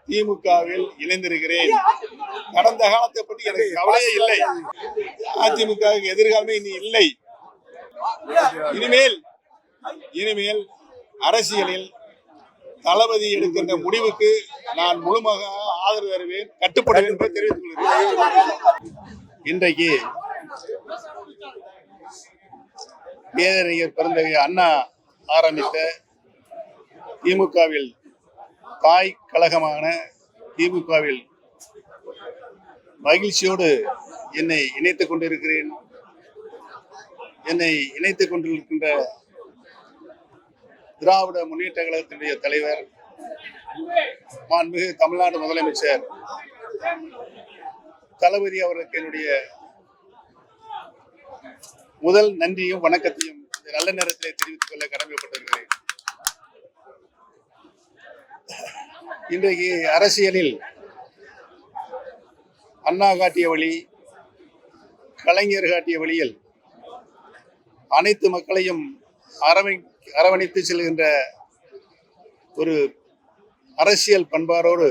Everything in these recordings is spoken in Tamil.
திமுகவில் இணைந்திருக்கிறேன். கடந்த காலத்தை பற்றி எனக்கு கவலையே இல்லை. அதிமுகவுக்கு எதிர்காலமே இனி இல்லை. இனிமேல் அரசியலில் தளபதி எடுக்கின்ற முடிவுக்கு நான் முழுமையாக ஆதரவு தருவேன், கட்டுப்படுவேன் என்பதை தெரிவித்துக் கொள்கிறேன். இன்றைக்கு பேரறிஞர் பெருந்தகை அண்ணா ஆரம்பித்த திமுகவில் தாய் கழகமான திமுகவில் மகிழ்ச்சியோடு என்னை இணைத்துக் கொண்டிருக்கிறேன். என்னை இணைத்துக் கொண்டிருக்கின்ற திராவிட முன்னேற்ற கழகத்தினுடைய தலைவர் மாண்புமிகு தமிழ்நாடு முதலமைச்சர் தளபதி அவர்களுக்கு என்னுடைய முதல் நன்றியும் வணக்கத்தையும் நல்ல நேரத்திலே தெரிவித்துக் கொள்ள கடமைப்பட்டிருக்கிறேன். இன்றைக்கு அரசியலில் அண்ணா காட்டிய வழி, கலைஞர் காட்டிய வழியில் அனைத்து மக்களையும் அரவணைத்து செல்கின்ற ஒரு அரசியல் பண்பாரோடு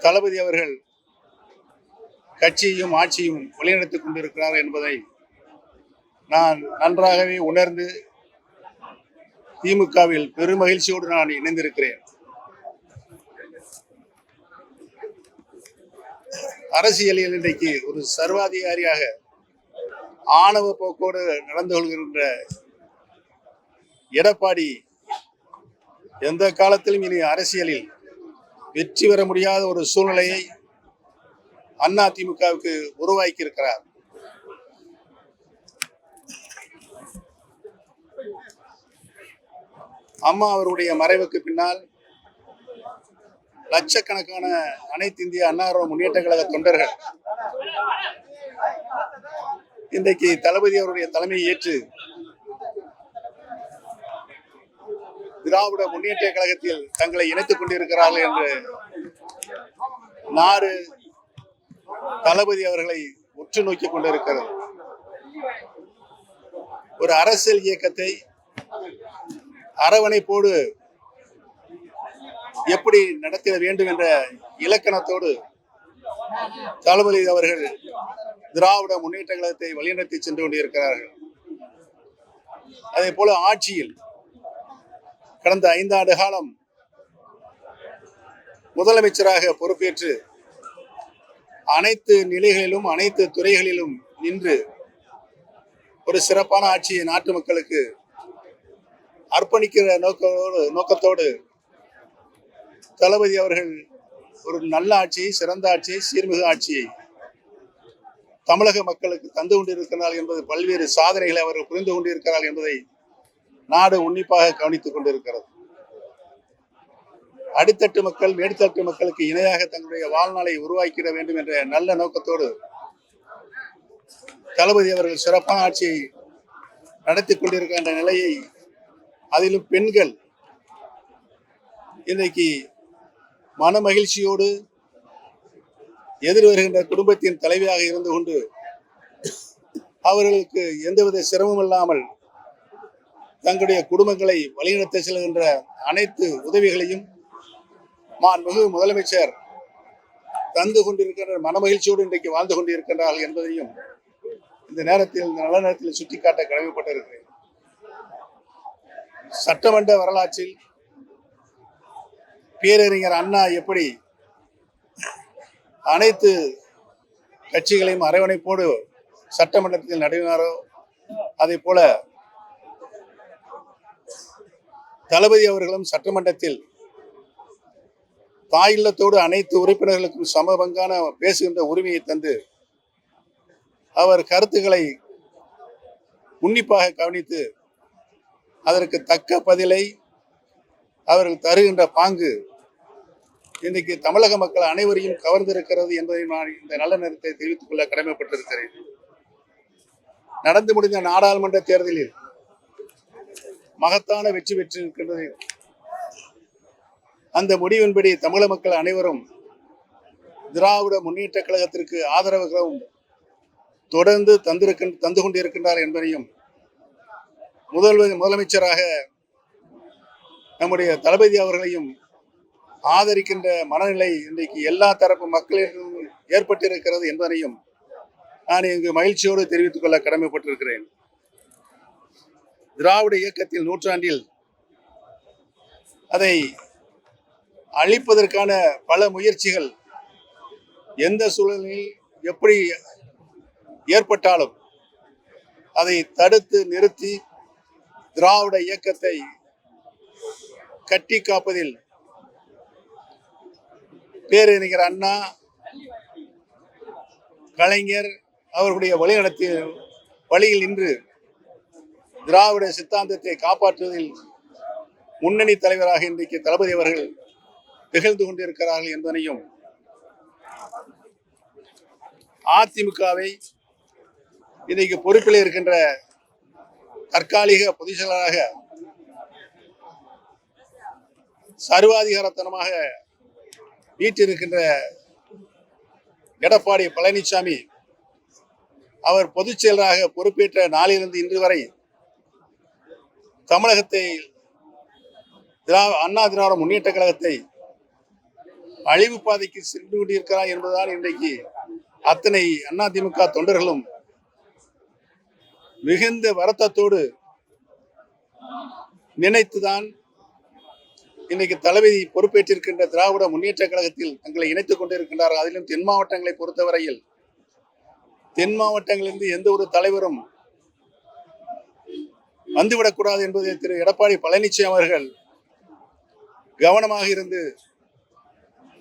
தளபதி அவர்கள் கட்சியையும் ஆட்சியும் வழிநடத்திக் கொண்டிருக்கிறார் என்பதை நான் நன்றாகவே உணர்ந்து திமுகவில் பெருமகிழ்ச்சியோடு நான் இணைந்திருக்கிறேன். அரசியலில் இன்றைக்கு ஒரு சர்வாதிகாரியாக ஆணவ போக்கோடு நடந்து கொள்கின்ற எடப்பாடி எந்த காலத்திலும் இனி அரசியலில் வெற்றி பெற முடியாத ஒரு சூழ்நிலையை அதிமுகவுக்கு உருவாக்கி இருக்கிறார். அம்மா அவருடைய மறைவுக்கு பின்னால் லட்சக்கணக்கான அனைத்து இந்திய அண்ணா முன்னேற்ற கழக தொண்டர்கள் இன்றைக்கு தளபதி அவருடைய தலைமையை ஏற்று திராவிட முன்னேற்ற கழகத்தில் தங்களை இணைத்துக் கொண்டிருக்கிறார்கள் என்று நாடு தளபதி அவர்களை உற்று நோக்கிக் கொண்டிருக்கிறது. ஒரு அரசியல் இயக்கத்தை அரவணைப்போடு எப்படி நடத்திட வேண்டும் என்ற இலக்கணத்தோடு தளபதி அவர்கள் திராவிட முன்னேற்ற கழகத்தை வழிநடத்தி சென்று கொண்டிருக்கிறார்கள். அதே போல ஆட்சியில் கடந்த 5 ஆண்டு காலம் முதலமைச்சராக பொறுப்பேற்று அனைத்து நிலைகளிலும் அனைத்து துறைகளிலும் நின்று ஒரு சிறப்பான ஆட்சியை நாட்டு மக்களுக்கு அர்ப்பணிக்கிற நோக்கத்தோடு தளபதி அவர்கள் ஒரு நல்ல ஆட்சியை, சிறந்த ஆட்சியை, சீர்மிகு ஆட்சியை தமிழக மக்களுக்கு தந்து கொண்டிருக்கிறார்கள் என்பது, பல்வேறு சாதனைகளை அவர்கள் புரிந்து கொண்டிருக்கிறார்கள் என்பதை நாடு உன்னிப்பாக கவனித்துக் கொண்டிருக்கிறது. அடித்தட்டு மக்கள் மேடித்தட்டு மக்களுக்கு இணையாக தங்களுடைய வாழ்நாளை உருவாக்கிட வேண்டும் என்ற நல்ல நோக்கத்தோடு தளபதி அவர்கள் சிறப்பான ஆட்சியை நடத்தி கொண்டிருக்கின்ற நிலையை, அதிலும் பெண்கள் இன்றைக்கு மன மகிழ்ச்சியோடு எதிர் வருகின்ற குடும்பத்தின் தலைவியாக இருந்து கொண்டு அவர்களுக்கு எந்தவித சிரமம் இல்லாமல் தங்களுடைய குடும்பங்களை வழிநடத்த செல்கின்ற அனைத்து உதவிகளையும் மாண்புமிகு முதலமைச்சர் தந்து கொண்டிருக்கின்ற மனமகிழ்ச்சியோடு இன்றைக்கு வாழ்ந்து கொண்டிருக்கின்றார்கள் என்பதையும் இந்த நேரத்தில், இந்த நல்ல நேரத்தில் சுட்டிக்காட்ட கடமைப்பட்டிருக்கிறேன். சட்டமன்ற வரலாற்றில் பேரறிஞர் அண்ணா எப்படி அனைத்து கட்சிகளையும் அரவணைப்போடு சட்டமன்றத்தில் நடைபெறாரோ, அதே போல தளபதி அவர்களும் சட்டமன்றத்தில் தாயில்லத்தோடு அனைத்து உறுப்பினர்களுக்கும் சம பங்கான பேசுகின்ற உரிமையை தந்து அவர் கருத்துக்களை உன்னிப்பாக கவனித்து அதற்கு தக்க பதிலை அவர்கள் தருகின்ற பாங்கு இன்றைக்கு தமிழக மக்கள் அனைவரையும் கவர்ந்திருக்கிறது என்பதை நான் இந்த நல்ல நேரத்தை தெரிவித்துக் கொள்ள கடமைப்பட்டிருக்கிறேன். நடந்து முடிந்த நாடாளுமன்ற தேர்தலில் மகத்தான வெற்றி பெற்றிருக்கின்றது. அந்த முடிவின்படி தமிழக மக்கள் அனைவரும் திராவிட முன்னேற்ற கழகத்திற்கு ஆதரவுகளும் தொடர்ந்து தந்து கொண்டிருக்கின்றார் என்பதையும் முதலமைச்சராக நம்முடைய தளபதி அவர்களையும் ஆதரிக்கின்ற மனநிலை இன்றைக்கு எல்லா தரப்பு மக்களிடம் ஏற்பட்டிருக்கிறது என்பதனையும் நான் இங்கு மகிழ்ச்சியோடு தெரிவித்துக் கொள்ள கடமைப்பட்டிருக்கிறேன். திராவிட இயக்கத்தில் நூற்றாண்டில் அதை அழிப்பதற்கான பல முயற்சிகள் எந்த சூழலில் எப்படி ஏற்பட்டாலும் அதை தடுத்து நிறுத்தி திராவிட இயக்கத்தை கட்டி காப்பதில் பேரறிஞர் அண்ணா, கலைஞர் அவர்களுடைய வழிநடத்திய வழியில் நின்று திராவிட சித்தாந்தத்தை காப்பாற்றுவதில் முன்னணி தலைவராக இன்றைக்கு தளபதி அவர்கள் திகழ்ந்து கொண்டிருக்கிறார்கள் என்பதனையும், அதிமுகவை இன்றைக்கு பொறுப்பில் இருக்கின்ற தற்காலிக பொதுச் செயலாளராக சர்வாதிகாரத்தனமாக வீட்டிருக்கின்ற எடப்பாடி பழனிசாமி அவர் பொதுச் செயலராக பொறுப்பேற்ற நாளிலிருந்து இன்று வரை தமிழகத்தை அண்ணா திராவிட முன்னேற்ற கழகத்தை அழிவு பாதைக்கு சென்று கொண்டிருக்கிறார் என்பதுதான் இன்றைக்கு அத்தனை அதிமுக தொண்டர்களும் மிகுந்த வருத்தத்தோடு நினைத்துதான் இன்றைக்கு தளபதி பொறுப்பேற்றிருக்கின்ற திராவிட முன்னேற்ற கழகத்தில் தங்களை இணைத்துக் கொண்டிருக்கின்றார்கள். அதிலும் தென் மாவட்டங்களை பொறுத்தவரையில் தென் மாவட்டங்களிலிருந்து எந்த ஒரு தலைவரும் வந்துவிடக்கூடாது என்பதை திரு எடப்பாடி பழனிசாமி அவர்கள் கவனமாக இருந்து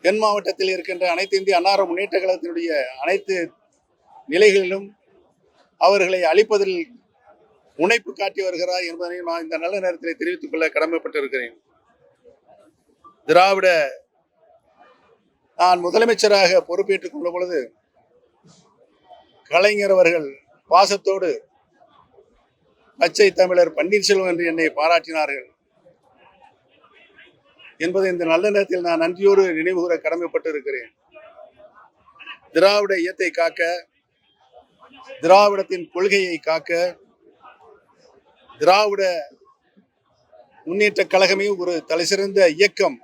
தென் மாவட்டத்தில் இருக்கின்ற அனைத்து இந்திய அண்ணா முன்னேற்ற கழகத்தினுடைய அனைத்து நிலைகளிலும் அவர்களை அழிப்பதில் முனைப்பு காட்டி வருகிறார் என்பதை நான் இந்த நல்ல நேரத்தில் தெரிவித்துக் கொள்ள கடமைப்பட்டிருக்கிறேன். திராவிட நான் முதலமைச்சராக பொறுப்பேற்றுக் கொண்ட பொழுது கலைஞர் அவர்கள் பாசத்தோடு பச்சை தமிழர் பன்னீர்செல்வம் என்று என்னை பாராட்டினார்கள் என்பதை இந்த நல்ல நேரத்தில் நான் நன்றியோடு நினைவுகூர கடமைப்பட்டிருக்கிறேன். திராவிட இயத்தை காக்க, திராவிடத்தின் கொள்கையை காக்க, திராவிட முன்னேற்ற கழகமே ஒரு தலைசிறந்த இயக்கம்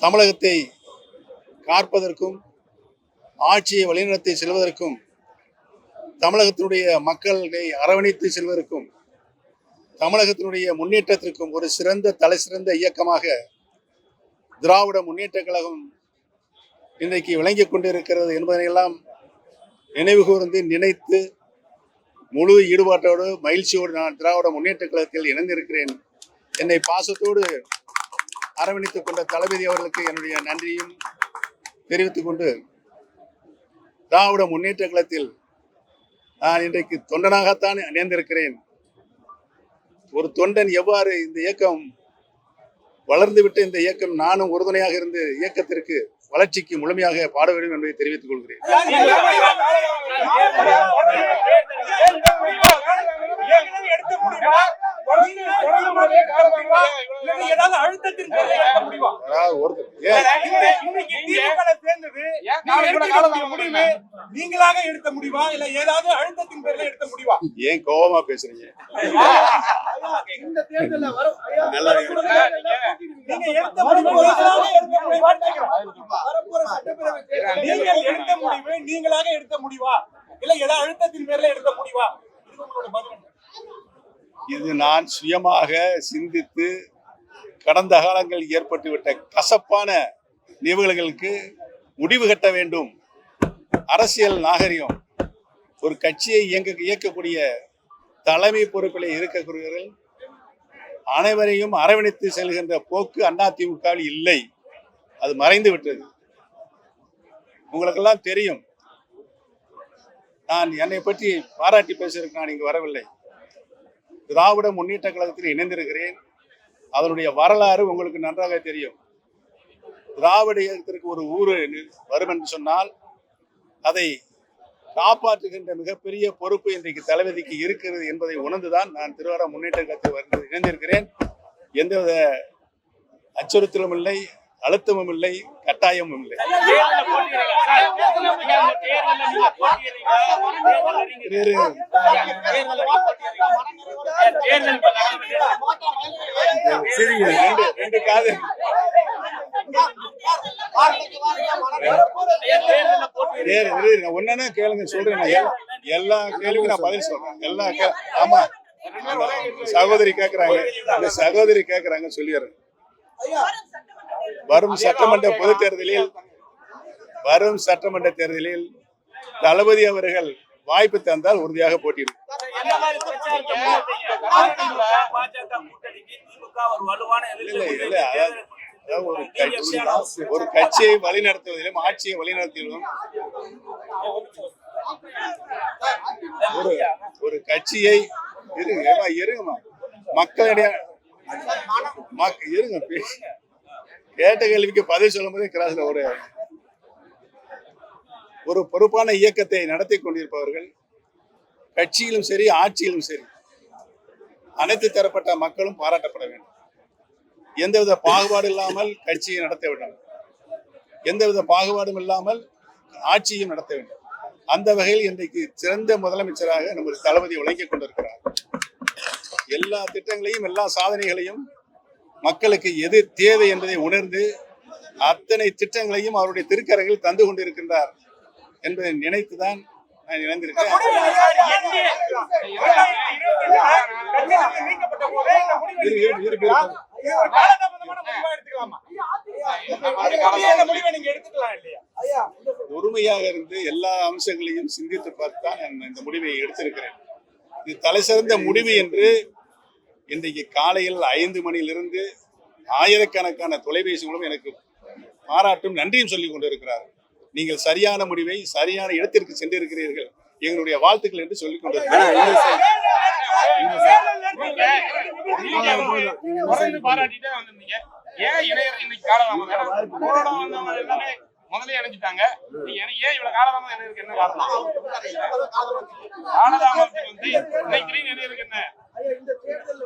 தமிழகத்தை காப்பதற்கும் ஆட்சியை வழிநடத்தி செல்வதற்கும் தமிழகத்தினுடைய மக்களை அரவணைத்து செல்வதற்கும் தமிழகத்தினுடைய முன்னேற்றத்திற்கும் ஒரு சிறந்த தலைசிறந்த இயக்கமாக திராவிட முன்னேற்ற கழகம் இன்றைக்கு விளங்கிக் கொண்டிருக்கிறது என்பதனையெல்லாம் நினைவு கூர்ந்து நினைத்து முழு ஈடுபாட்டோடு மகிழ்ச்சியோடு நான் திராவிட முன்னேற்ற கழகத்தில் இணைந்திருக்கிறேன். என்னை பாசத்தோடு அரவணைத்துக் கொண்ட தளபதி அவர்களுக்கு என்னுடைய நன்றியும் தெரிவித்துக் கொண்டு, திராவிட முன்னேற்ற கழகத்தில் நான் இன்றைக்கு தொண்டனாகத்தான் இணைந்திருக்கிறேன். ஒரு தொண்டன் எவ்வாறு இந்த இயக்கம் வளர்ந்துவிட்டு இந்த இயக்கம் நானும் உறுதுணையாக இருந்து இயக்கத்திற்கு வளர்ச்சிக்கு முழுமையாக பாட வேண்டும் என்பதை தெரிவித்துக் கொள்கிறேன். நீங்களாக எடுத்த முடிவா இல்ல ஏதாவது அழுத்தத்தின் பேர்ல எடுத்த முடிவா? ஏன் கோபமா பேசுறீங்க? இந்த தேர்தல்ல வரும் நீங்க எடுத்த முடிவு நீங்களாக எடுத்த முடிவா இல்ல ஏதாவது அழுத்தத்தின் பேர்ல எடுத்த முடிவா? இது நான் சுயமாக சிந்தித்து கடந்த காலங்களில் ஏற்பட்டுவிட்ட கசப்பான நிகழ்வுகளுக்கு முடிவு கட்ட வேண்டும். அரசியல் நாகரிகம் ஒரு கட்சியை இயக்கக்கூடிய தலைமை பொறுப்பில் இருக்கக்கூடியவர்கள் அனைவரையும் அரவணைத்து செல்கின்ற போக்கு அதிமுக இல்லை. அது மறைந்து விட்டது. உங்களுக்கெல்லாம் தெரியும். நான் என்னை பற்றி பாராட்டி பேசுவதற்கு நான் இங்கு வரவில்லை. திராவிட முன்னேற்ற கழகத்தில் இணைந்திருக்கிறேன். அதனுடைய வரலாறு உங்களுக்கு நன்றாக தெரியும். திராவிட இயக்கத்திற்கு ஒரு ஊரு வரும் என்று சொன்னால் அதை காப்பாற்றுகின்ற மிகப்பெரிய பொறுப்பு இன்றைக்கு தளபதிக்கு இருக்கிறது என்பதை உணர்ந்துதான் நான் திராவிட முன்னேற்ற கழகத்தில் இணைந்திருக்கிறேன். எந்தவித அச்சுறுத்தலும் இல்லை, அழுத்தமும் இல்லை, கட்டாயமும் இல்லை. ரெண்டு காது ஒன்னு கேளுங்க சொல்றேன். எல்லா கேள்விக்கும் நான் பதில் சொல்றேன். ஆமா சகோதரி கேக்குறாங்க, இந்த சகோதரி கேக்குறாங்க சொல்லிடுறேன். வரும் சட்டமன்ற தேர்தலில் தளபதி அவர்கள் வாய்ப்பு தந்தால் உறுதியாக போட்டியிடும். ஒரு கட்சியை வழிநடத்துவதிலும் ஆட்சியை வழிநடத்துவதிலும் ஒரு கட்சியை இருங்கம்மா மக்களிடையே இருங்க கேட்ட கேள்விக்கு பதில் சொல்லும் போதே கிராஸ்ல ஒரு பொறுப்பான இயக்கத்தை நடத்தி கொண்டிருப்பவர்கள் கட்சியிலும் சரி ஆட்சியிலும் சரி அனைத்து தரப்பட்ட மக்களும் பாராட்டப்பட வேண்டும். எந்தவித பாகுபாடு இல்லாமல் கட்சியை நடத்த வேண்டும், எந்தவித பாகுபாடும் இல்லாமல் ஆட்சியும் நடத்த வேண்டும். அந்த வகையில் இன்றைக்கு சிறந்த முதலமைச்சராக நமது தளபதி விளங்கிக் கொண்டிருக்கிறார். எல்லா திட்டங்களையும் எல்லா சாதனைகளையும் மக்களுக்கு எது தேவை என்பதை உணர்ந்து அத்தனை திட்டங்களையும் அவருடைய திருக்கரங்கில் தந்து கொண்டிருக்கின்றார் என்பதை நினைத்துதான் நான் இணைந்திருக்கிறேன். பொறுமையாக இருந்து எல்லா அம்சங்களையும் சிந்தித்து பார்த்துதான் இந்த முடிவை எடுத்திருக்கிறேன். இது தலை சிறந்த முடிவு என்று இன்றைக்கு காலையில் 5 மணியிலிருந்து ஆயிரக்கணக்கான தொலைபேசி மூலம் எனக்கு பாராட்டும் நன்றியும் சொல்லிக் கொண்டிருக்கிறார். நீங்கள் சரியான முடிவை சரியான இடத்திற்கு சென்றிருக்கிறீர்கள், எங்களுடைய வாழ்த்துக்கள் என்று சொல்லிக் கொண்டிருக்கிறார். முதலே அணைஞ்சிட்டாங்க. ஏன் இவ்வளவு காலதாமதம் என்ன காரணம்? காலதாமதத்துக்கு வந்து இன்னைக்கு இருக்கு என்ன?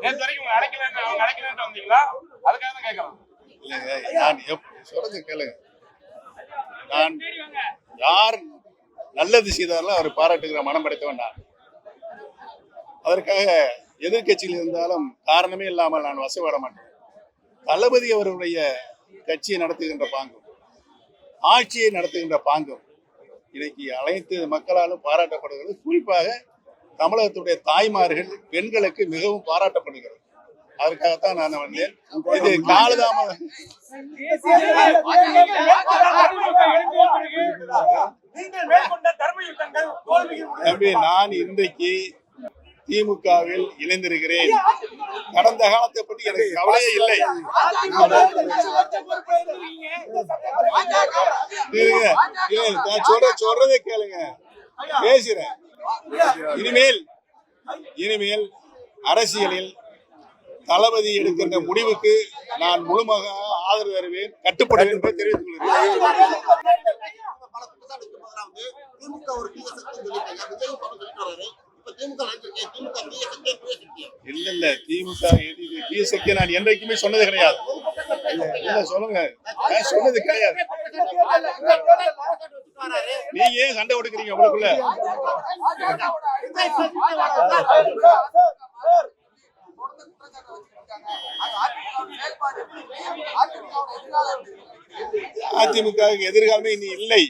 நேற்று வரைக்கும் அவங்க அழைக்கலன்னு வந்தீங்களா? அதுக்காக தான் கேட்கலாம். இல்லைங்க, நான் சொல்றது கேளுங்க. நான் யார் நல்லது செய்தாலும் அவர் பாராட்டுகிற மனம் படைத்தவன் நான். அதற்காக எதிர்கட்சியில் இருந்தாலும் காரணமே இல்லாமல் நான் வசப்பட மாட்டேன். தளபதி அவருடைய கட்சியை நடத்துகின்ற பாங்கும் ஆட்சியை நடத்துகின்ற பாங்கும் இன்னைக்கு அனைத்து மக்களாலும் பாராட்டப்படுகிறது. குறிப்பாக தமிழகத்துடைய தாய்மார்கள் பெண்களுக்கு மிகவும் பாராட்டப்படுகிறது. அதற்காகத்தான் நான் வந்தேன். இது காலதாமதம். தம்பி, நான் இன்றைக்கு திமுகவில் இணைந்திருக்கிறேன். கடந்த காலத்தை பற்றி எனக்கு கவலையே இல்லை. நான் சொல்றதே கேளுங்க, பேசுறேன். இனிமேல் அரசியலில் தளபதி எடுக்கின்ற முடிவுக்கு நான் முழுமையாக ஆதரவு தருவேன், கட்டுப்படுவேன் என்பதை தெரிவித்துக் கொள்கிறேன். இல்ல திமுக தீய சக்தி நான் என்றைக்குமே சொன்னது கிடையாது. இல்ல சொல்லுங்க, நான் சொன்னது கிடையாது. நீங்க ஏன் சண்டை கொடுக்குறீங்க உங்களுக்குள்ள? அதிமுக எதிர்காலமே இனி இல்லை.